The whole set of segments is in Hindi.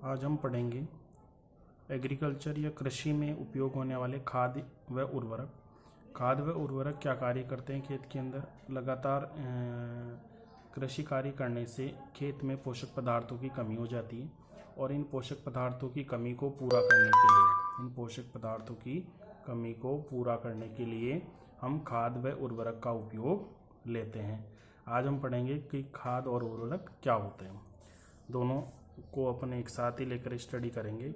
आज हम पढ़ेंगे एग्रीकल्चर या कृषि में उपयोग होने वाले खाद व उर्वरक। खाद व उर्वरक क्या कार्य करते हैं खेत के अंदर। लगातार कृषि कार्य करने से खेत में पोषक पदार्थों की कमी हो जाती है और इन पोषक पदार्थों की कमी को पूरा करने के लिए हम खाद व उर्वरक का उपयोग लेते हैं। आज हम पढ़ेंगे कि खाद और उर्वरक क्या होते हैं। दोनों को अपन एक साथ ही लेकर स्टडी करेंगे।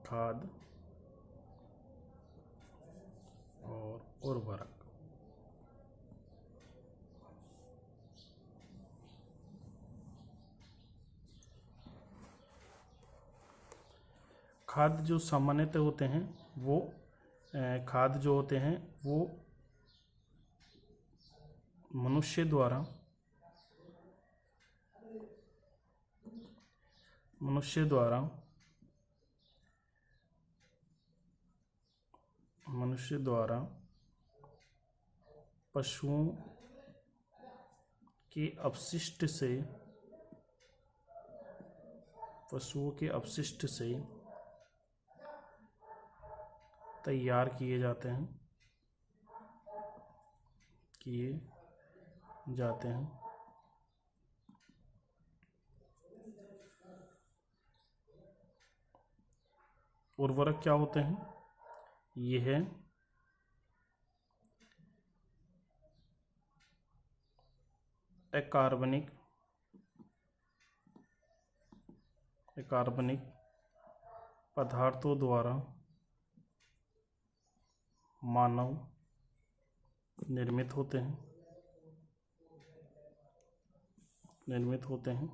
खाद और उर्वरक। खाद जो सामान्यतः होते हैं वो मनुष्य द्वारा पशुओं के अपशिष्ट से तैयार किए जाते हैं। उर्वरक क्या होते हैं? यह अकार्बनिक पदार्थों द्वारा मानव निर्मित होते हैं।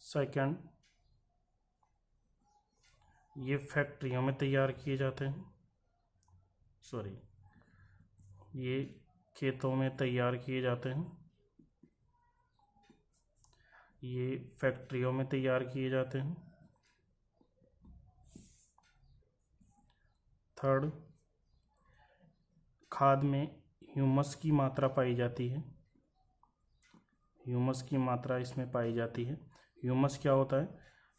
सेकंड, ये फैक्ट्रियों में तैयार किए जाते हैं। ये खेतों में तैयार किए जाते हैं। ये फैक्ट्रियों में तैयार किए जाते हैं। थर्ड, खाद में ह्यूमस की मात्रा पाई जाती है। ह्यूमस क्या होता है?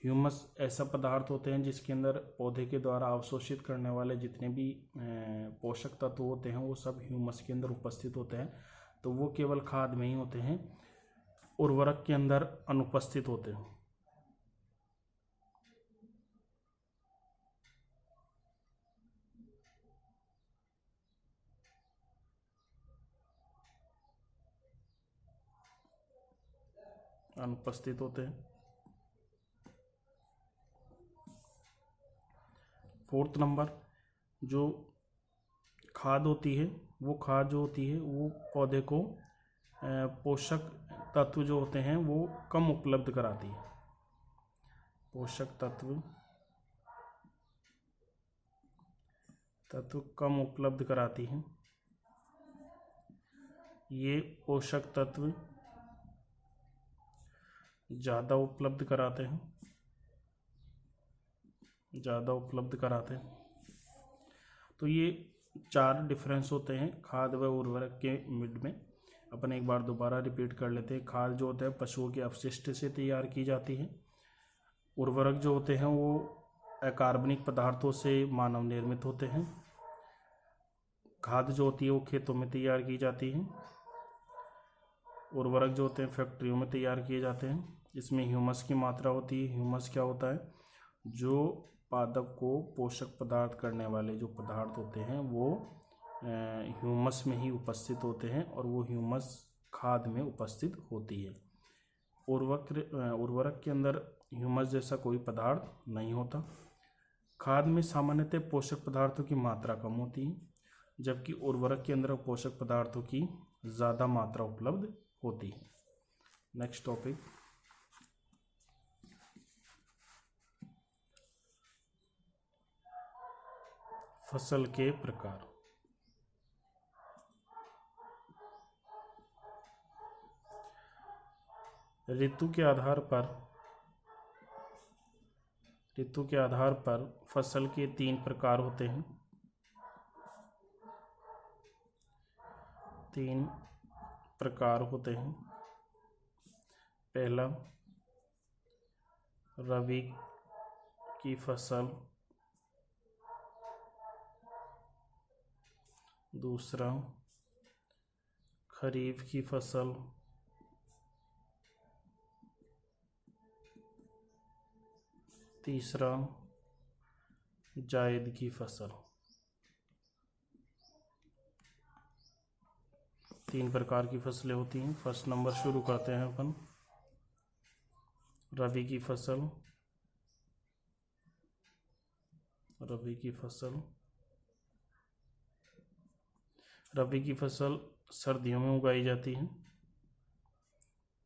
ह्यूमस ऐसा पदार्थ होते हैं जिसके अंदर पौधे के द्वारा अवशोषित करने वाले जितने भी पोषक तत्व होते हैं वो सब ह्यूमस के अंदर उपस्थित होते हैं। तो वो केवल खाद में ही होते हैं, उर्वरक के अंदर अनुपस्थित होते हैं। फोर्थ नंबर, जो खाद होती है वो पौधे को पोषक तत्व जो होते हैं वो कम उपलब्ध कराती है। पोषक तत्व कम उपलब्ध कराती हैं। ये पोषक तत्व ज़्यादा उपलब्ध कराते हैं। तो ये 4 डिफरेंस होते हैं खाद व उर्वरक के मिड में। अपन एक बार दोबारा रिपीट कर लेते हैं। खाद जो होता है पशुओं के अपशिष्ट से तैयार की जाती है। उर्वरक जो होते हैं वो अकार्बनिक पदार्थों से मानव निर्मित होते हैं। खाद जो होती है वो खेतों में तैयार की जाती है। उर्वरक जो होते हैं फैक्ट्रियों में तैयार किए जाते हैं। इसमें ह्यूमस की मात्रा होती है। ह्यूमस क्या होता है? जो पादप को पोषक पदार्थ करने वाले जो पदार्थ होते हैं वो ह्यूमस में ही उपस्थित होते हैं और वो ह्यूमस खाद में उपस्थित होती है। उर्वरक के अंदर ह्यूमस जैसा कोई पदार्थ नहीं होता। खाद में सामान्यतः पोषक पदार्थों की मात्रा कम होती है, जबकि उर्वरक के अंदर पोषक पदार्थों की ज़्यादा मात्रा उपलब्ध होती है। नेक्स्ट टॉपिक, फसल के प्रकार। ऋतु के आधार पर फसल के 3 प्रकार होते हैं। 3 प्रकार होते हैं। पहला रबी की फसल, दूसरा खरीफ की फसल, तीसरा जायद की फसल। 3 प्रकार की फसलें होती हैं। फर्स्ट नंबर शुरू करते हैं अपन। रबी की फसल, रबी की फसल, रबी की फसल सर्दियों में उगाई जाती है।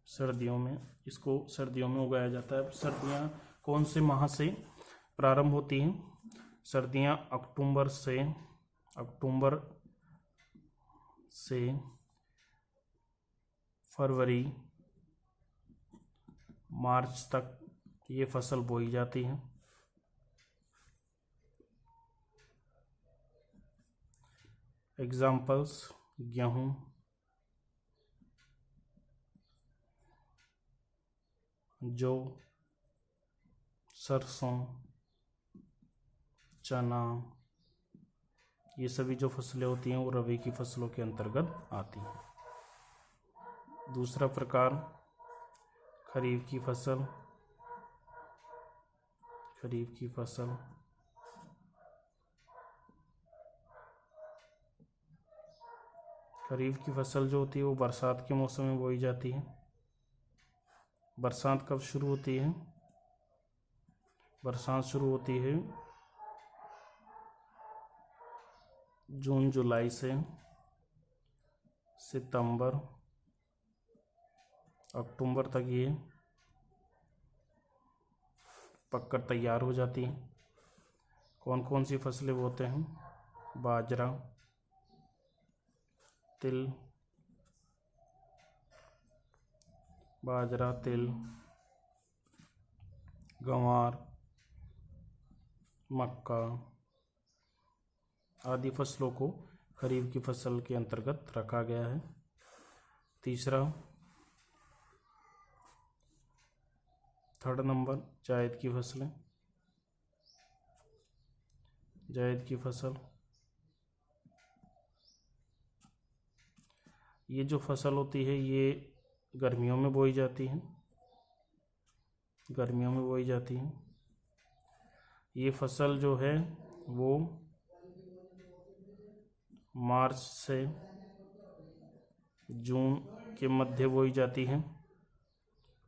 सर्दियों में इसको सर्दियों में उगाया जाता है। सर्दियाँ कौन से माह से प्रारंभ होती हैं? सर्दियाँ अक्टूबर से फरवरी मार्च तक ये फसल बोई जाती है। एग्जाम्पल्स: गेहूँ, जौ, सरसों, चना, ये सभी जो फसलें होती हैं वो रबी की फसलों के अंतर्गत आती हैं। दूसरा प्रकार खरीफ की फसल, खरीफ की फसल, खरीफ की फसल जो होती है वो बरसात के मौसम में बोई जाती है। बरसात कब शुरू होती है? बरसात शुरू होती है जून जुलाई से सितंबर अक्टूबर तक ये पककर तैयार हो जाती हैं। कौन कौन सी फसलें बोते हैं? बाजरा, तिल, गंवार, मक्का आदि फसलों को खरीफ की फसल के अंतर्गत रखा गया है। तीसरा, थर्ड नंबर, जायद की फसलें, जायद की फसल। ये जो फसल होती है ये गर्मियों में बोई जाती है, गर्मियों में बोई जाती है। ये फसल जो है वो मार्च से जून के मध्य बोई जाती हैं।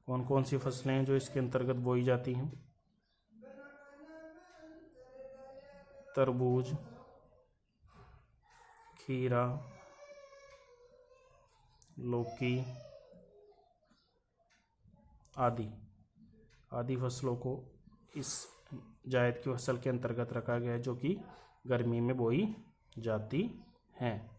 कौन कौन सी फसलें हैं जो इसके अंतर्गत बोई जाती हैं? तरबूज, खीरा, लौकी आदि फसलों को इस जायद की फसल के अंतर्गत रखा गया है जो कि गर्मी में बोई जाती हैं।